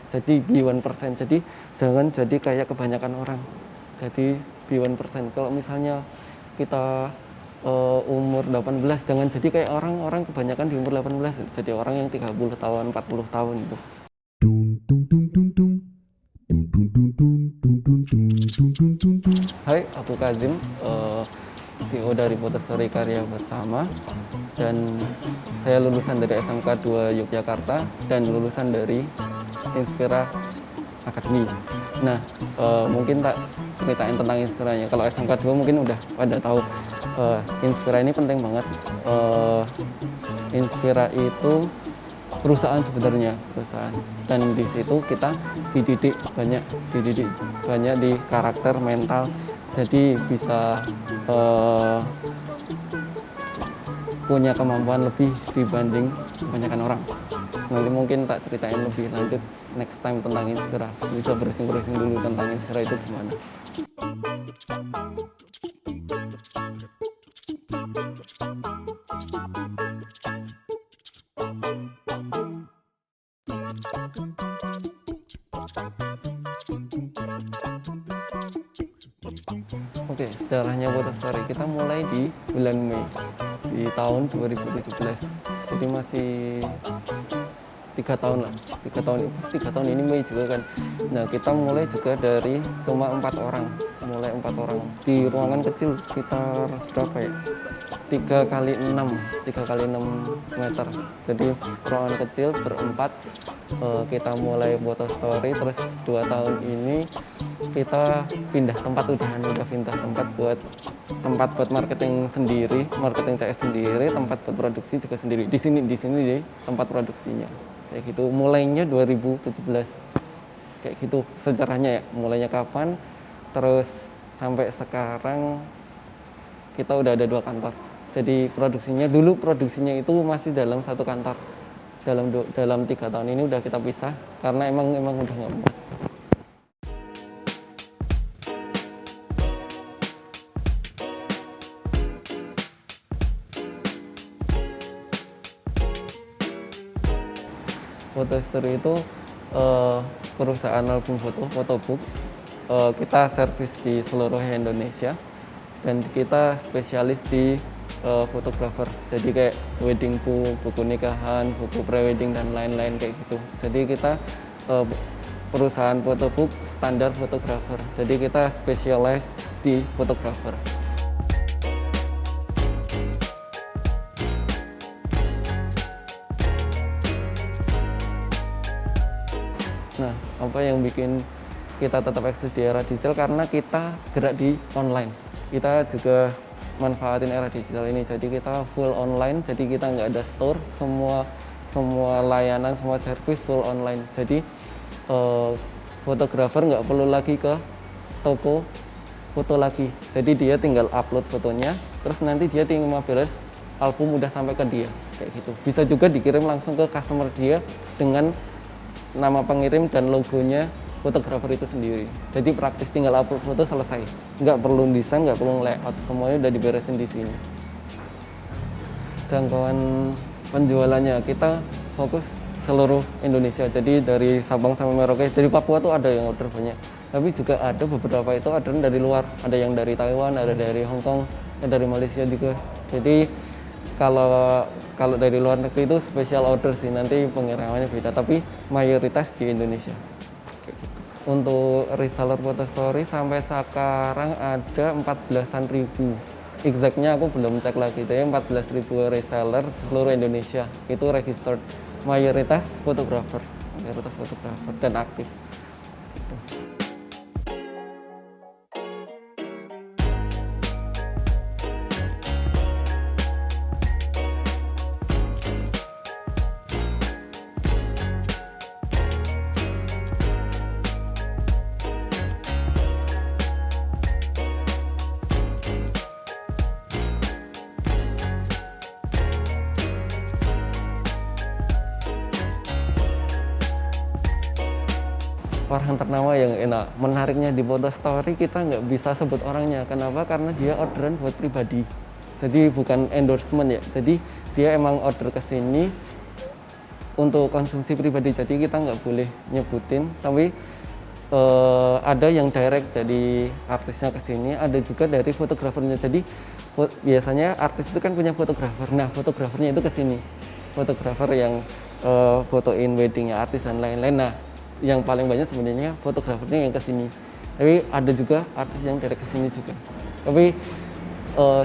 Jadi be 1%. Jadi jangan jadi kayak kebanyakan orang. Jadi be 1%. Kalau misalnya kita umur 18, jangan jadi kayak orang-orang kebanyakan di umur 18, jadi orang yang 30 tahun, 40 tahun gitu. Hai, aku Kazim, CEO dari Fotostory Karya Bersama, dan saya lulusan dari SMK 2 Yogyakarta dan lulusan dari Inspira Academy. Nah, mungkin tak ceritain tentang Inspiranya. Kalau SMK 2 mungkin udah pada tahu. Inspira ini penting banget. Inspira itu perusahaan sebenarnya, perusahaan. Dan di situ kita dididik banyak di karakter, mental. Jadi bisa punya kemampuan lebih dibanding kebanyakan orang. Nanti mungkin tak ceritain lebih lanjut next time tentang Inspira. Bisa browsing dulu tentang Inspira itu gimana. Oke, sejarahnya Fotostory kita mulai di bulan Mei di tahun 2017. Jadi masih 3 tahun lah, 3 tahun ini Mei juga kan. Nah, kita mulai juga dari cuma 4 orang, di ruangan kecil sekitar berapa ya, 3 kali 6 meter. Jadi ruangan kecil berempat. Kita mulai Fotostory, terus 2 tahun ini kita pindah tempat, udah pindah tempat buat marketing sendiri, marketing CS sendiri, tempat buat produksi juga sendiri. Di sini di tempat produksinya. Kayak gitu. Mulainya 2017. Kayak gitu sejarahnya ya. Mulainya kapan? Terus sampai sekarang kita udah ada 2 kantor. Jadi produksinya itu masih dalam satu kantor. Dalam 3 tahun ini udah kita pisah karena emang udah nggak muat. Fotostory itu perusahaan album fotobook. Kita servis di seluruh Indonesia dan kita spesialis di fotografer. Jadi kayak wedding book, buku nikahan, buku prewedding dan lain-lain kayak gitu. Jadi kita perusahaan fotobook standar fotografer. Jadi kita spesialis di fotografer. Nah, apa yang bikin kita tetap eksis di era digital? Karena kita gerak di online. Kita juga manfaatin era digital ini. Jadi kita full online. Jadi kita nggak ada store. Semua layanan, semua service full online. Jadi fotografer nggak perlu lagi ke toko foto lagi. Jadi dia tinggal upload fotonya. Terus nanti dia tinggal beres, album udah sampai ke dia. Kayak gitu. Bisa juga dikirim langsung ke customer dia dengan nama pengirim dan logonya fotografer itu sendiri. Jadi praktis, tinggal upload foto selesai. Nggak perlu desain, nggak perlu layout, semuanya udah diberesin di sini. Jangkauan penjualannya kita fokus seluruh Indonesia. Jadi dari Sabang sampai Merauke, dari Papua tuh ada yang order banyak. Tapi juga ada beberapa itu orderan dari luar. Ada yang dari Taiwan, ada dari Hong Kong, ada dari Malaysia juga. Jadi kalau dari luar negeri itu special order sih, nanti pengirimannya beda, tapi mayoritas di Indonesia. Kayak gitu. Untuk reseller Fotostory sampai sekarang ada 14-an ribu. Exactnya aku belum cek lagi, tapi 14.000 reseller seluruh Indonesia itu registered. Mayoritas fotografer dan aktif. Gitu. Orang ternama yang enak. Menariknya di Fotostory kita nggak bisa sebut orangnya. Kenapa? Karena dia orderan buat pribadi. Jadi bukan endorsement ya. Jadi dia emang order ke sini untuk konsumsi pribadi, jadi kita nggak boleh nyebutin, tapi ada yang direct dari artisnya ke sini, ada juga dari fotografernya. Jadi biasanya artis itu kan punya fotografer. Nah, fotografernya itu ke sini. Fotografer yang fotoin weddingnya artis dan lain-lain. Nah, yang paling banyak sebenarnya fotografernya yang ke sini. Tapi ada juga artis yang direct ke sini juga. Tapi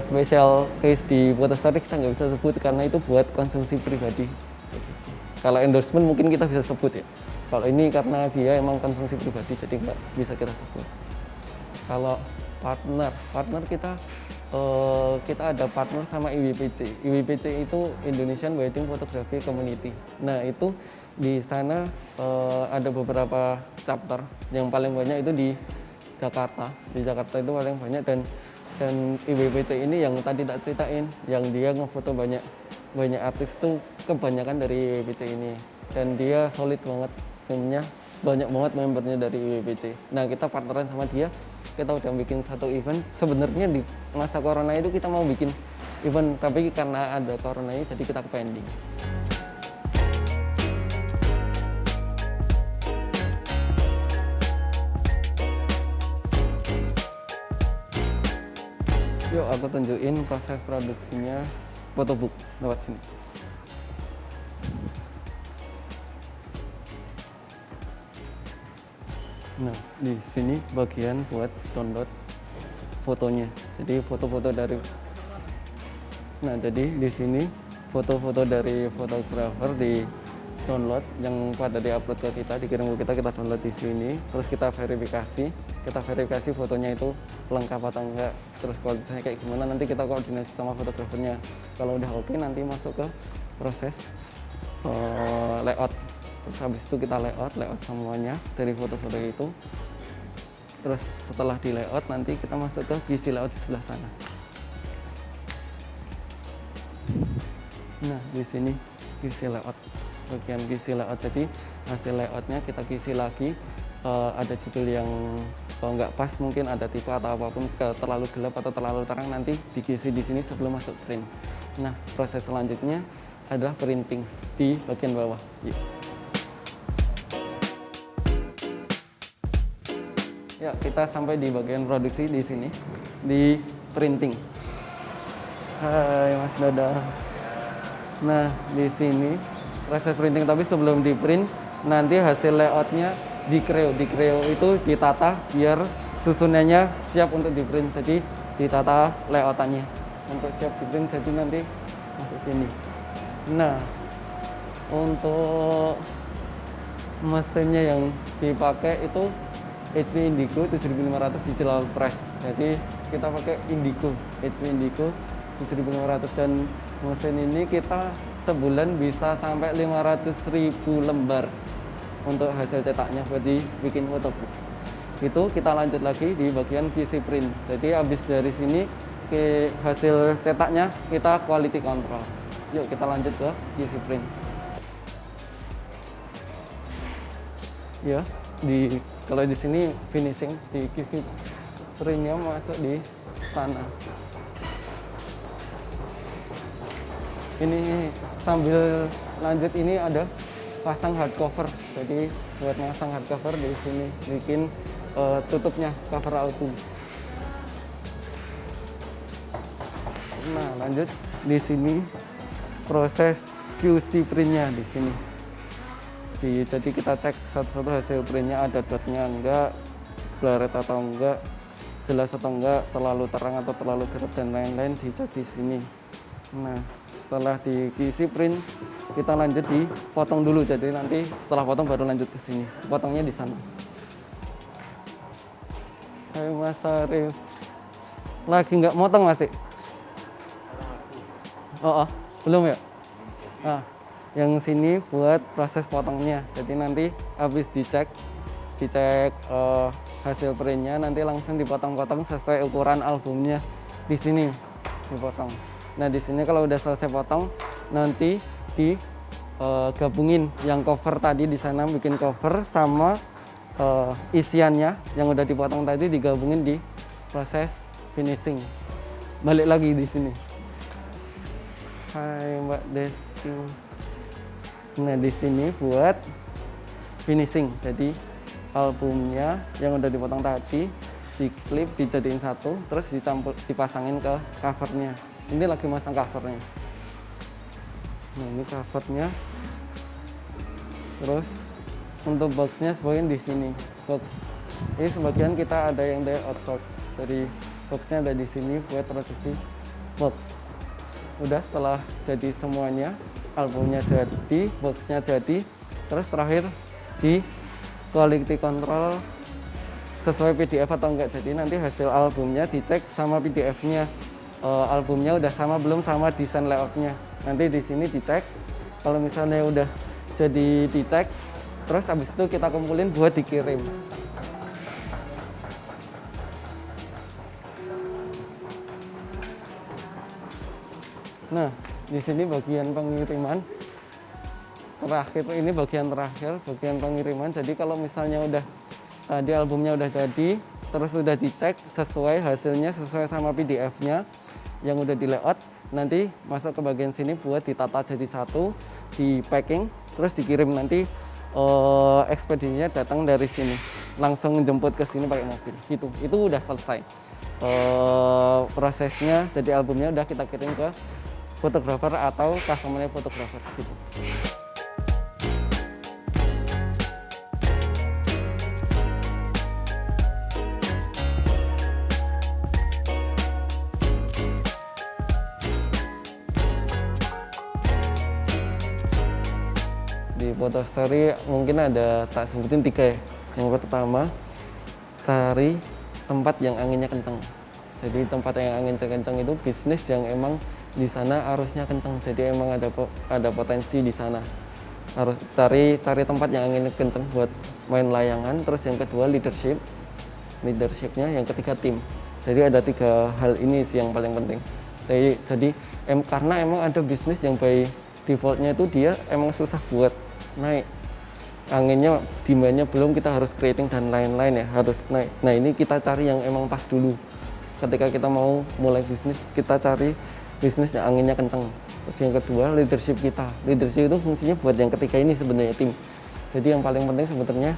spesial case di Fotostory kita nggak bisa sebut karena itu buat konsumsi pribadi. Kalau endorsement mungkin kita bisa sebut ya. Kalau ini karena dia emang konsumsi pribadi, jadi nggak bisa kita sebut. Kalau partner kita ada partner sama IWPC. IWPC itu Indonesian Wedding Photography Community. Nah, itu di sana ada beberapa chapter. Yang paling banyak itu di Jakarta. Di Jakarta itu paling banyak, dan IWPC ini yang tadi tak ceritain, yang dia ngefoto banyak artis tuh kebanyakan dari IWPC ini, dan dia solid banget. Punya banyak banget membernya dari IWPC. Nah, kita partneran sama dia, kita udah bikin satu event. Sebenarnya di masa corona itu kita mau bikin event, tapi karena ada corona ini jadi kita pending. Yuk aku tunjukin proses produksinya photobook lewat sini. Nah, di sini bagian buat download fotonya. Jadi foto-foto dari jadi di sini foto-foto dari fotografer di download, yang pada diupload ke kita, dikirim ke kita download di sini. Terus kita verifikasi fotonya itu lengkap atau enggak, terus kualitasnya kayak gimana, nanti kita koordinasi sama fotografernya. Kalau udah oke, nanti masuk ke proses layout. Terus habis itu kita layout semuanya dari foto-foto itu. Terus setelah di layout, nanti kita masuk ke QC layout di sebelah sana. Nah, di sini QC layout, bagian QC layout. Jadi hasil layoutnya kita QC lagi. Ada judul yang kalau nggak pas, mungkin ada tipe atau apapun, terlalu gelap atau terlalu terang, nanti di QC di sini sebelum masuk print. Nah, proses selanjutnya adalah printing di bagian bawah. Ya, kita sampai di bagian produksi di sini, di printing. Hai Mas Dada. Nah, di sini proses printing, tapi sebelum di print, nanti hasil layoutnya di creo. Di creo itu ditata biar susunannya siap untuk di print. Jadi ditata layoutannya untuk siap di print, jadi nanti masuk sini. Nah, untuk mesinnya yang dipakai itu HP Indigo 7500 digital press. Jadi kita pakai Indigo, HP Indigo 7500, dan mesin ini kita sebulan bisa sampai 500.000 lembar untuk hasil cetaknya buat dibikin photobook. Itu kita lanjut lagi di bagian QC print. Jadi habis dari sini ke hasil cetaknya kita quality control. Yuk kita lanjut ke QC print. Ya, kalau di sini finishing, di QC printnya masuk di sana. Ini sambil lanjut, ini ada pasang hardcover. Jadi buat pasang hardcover di sini bikin tutupnya, cover album. Nah, lanjut di sini proses QC printnya di sini. Jadi kita cek satu-satu hasil printnya, ada dotnya enggak, blurred atau enggak, jelas atau enggak, terlalu terang atau terlalu gelap, dan lain-lain dicek di sini. Nah, setelah di QC print, kita lanjut di potong dulu. Jadi nanti setelah potong baru lanjut ke sini. Potongnya di sana. Hai Mas Arif, lagi nggak motong masih? Oh, belum ya? Yang sini buat proses potongnya. Jadi nanti habis dicek hasil printnya, nanti langsung dipotong-potong sesuai ukuran albumnya. Di sini dipotong. Nah, di sini kalau udah selesai potong, nanti gabungin yang cover tadi di sana, bikin cover sama isiannya yang udah dipotong tadi, digabungin di proses finishing. Balik lagi di sini. Hai Mbak Desti. Nah, di sini buat finishing. Jadi albumnya yang udah dipotong tadi diklip, dijadiin satu, terus dipasangin ke covernya. Ini lagi masang covernya. Nah, ini covernya. Terus untuk boxnya sebagian di sini. Box ini sebagian kita ada yang dari outsource. Dari boxnya ada di sini buat produksi box. Udah, setelah jadi semuanya, albumnya jadi, boxnya jadi, terus terakhir di quality control sesuai PDF atau enggak. Jadi nanti hasil albumnya dicek sama PDF-nya, albumnya udah sama belum sama desain layoutnya. Nanti di sini dicek, kalau misalnya udah jadi dicek, terus habis itu kita kumpulin buat dikirim. Nah, di sini bagian pengiriman terakhir, ini bagian terakhir, bagian pengiriman. Jadi kalau misalnya udah tadi albumnya udah jadi, terus udah dicek sesuai hasilnya, sesuai sama PDF-nya yang udah di layout, nanti masuk ke bagian sini buat ditata jadi satu, di packing, terus dikirim. Nanti ekspedisinya datang dari sini, langsung jemput ke sini pakai mobil gitu. Itu udah selesai prosesnya. Jadi albumnya udah kita kirim ke fotografer atau customer fotografer gitu. Di foto story mungkin ada, tak sebutin 3 ya. Yang pertama, cari tempat yang anginnya kenceng. Jadi tempat yang angin kenceng itu bisnis yang emang di sana arusnya kenceng. Jadi emang ada potensi di sana. Harus cari tempat yang anginnya kenceng buat main layangan. Terus yang kedua leadershipnya. Yang ketiga tim. Jadi ada 3 hal ini sih yang paling penting. Jadi karena emang ada bisnis yang by defaultnya itu dia emang susah buat naik, anginnya, demand-nya belum, kita harus creating dan lain-lain ya, harus naik. Nah, ini kita cari yang emang pas dulu. Ketika kita mau mulai bisnis, kita cari bisnis yang anginnya kenceng. Terus yang kedua, leadership kita. Leadership itu fungsinya buat yang ketiga ini sebenarnya, tim. Jadi yang paling penting sebenarnya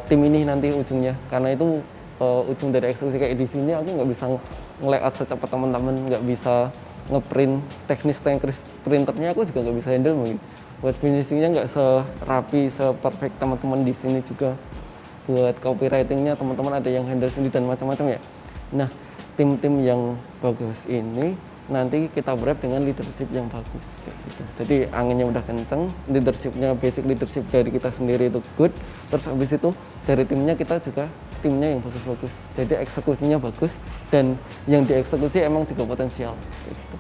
tim ini nanti ujungnya, karena itu ujung dari eksekusi kayak di sini aku nggak bisa nge-layout secepat teman-teman, nggak bisa ngeprint teknis printernya, aku juga nggak bisa handle mungkin. Buat finishingnya nggak serapi, seperfect teman-teman di sini juga. Buat copywritingnya teman-teman ada yang handle sendiri dan macam-macam ya. Nah, tim-tim yang bagus ini nanti kita wrap dengan leadership yang bagus kayak gitu. Jadi anginnya udah kenceng, leadershipnya, basic leadership dari kita sendiri itu good. Terus habis itu dari timnya kita juga timnya yang bagus-bagus. Jadi eksekusinya bagus dan yang dieksekusi emang juga potensial kayak gitu.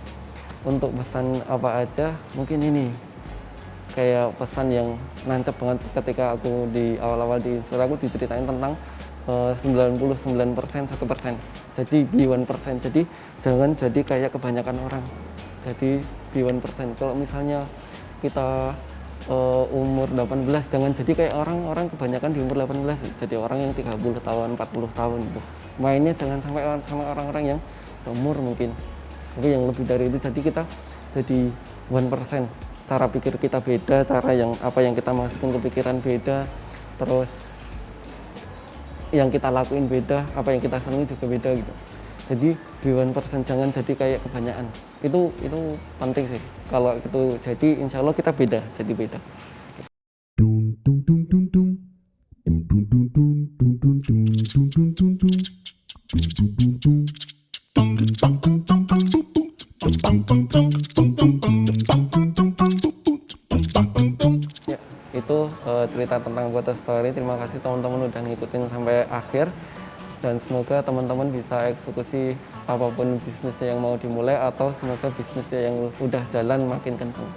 Untuk pesan apa aja, mungkin ini kayak pesan yang nancep banget ketika aku di awal-awal di Inspire, aku diceritain tentang 99% 1%. Jadi be 1%. Jadi jangan jadi kayak kebanyakan orang. Jadi be 1%. Kalau misalnya kita umur 18, jangan jadi kayak orang-orang kebanyakan di umur 18. Jadi orang yang 30 tahun, 40 tahun gitu. Mainnya jangan sampai sama orang-orang yang seumur mungkin. Tapi yang lebih dari itu, jadi kita jadi 1%. Cara pikir kita beda, cara yang apa yang kita masukin ke pikiran beda, terus yang kita lakuin beda, apa yang kita senangi juga beda gitu. Jadi be 1%, jangan jadi kayak kebanyakan. Itu penting sih. Kalau itu jadi, insya Allah kita beda, jadi beda. Ya, itu cerita tentang Foto Story. Terima kasih teman-teman udah ngikutin sampai akhir, dan semoga teman-teman bisa eksekusi apapun bisnisnya yang mau dimulai, atau semoga bisnisnya yang udah jalan makin kenceng.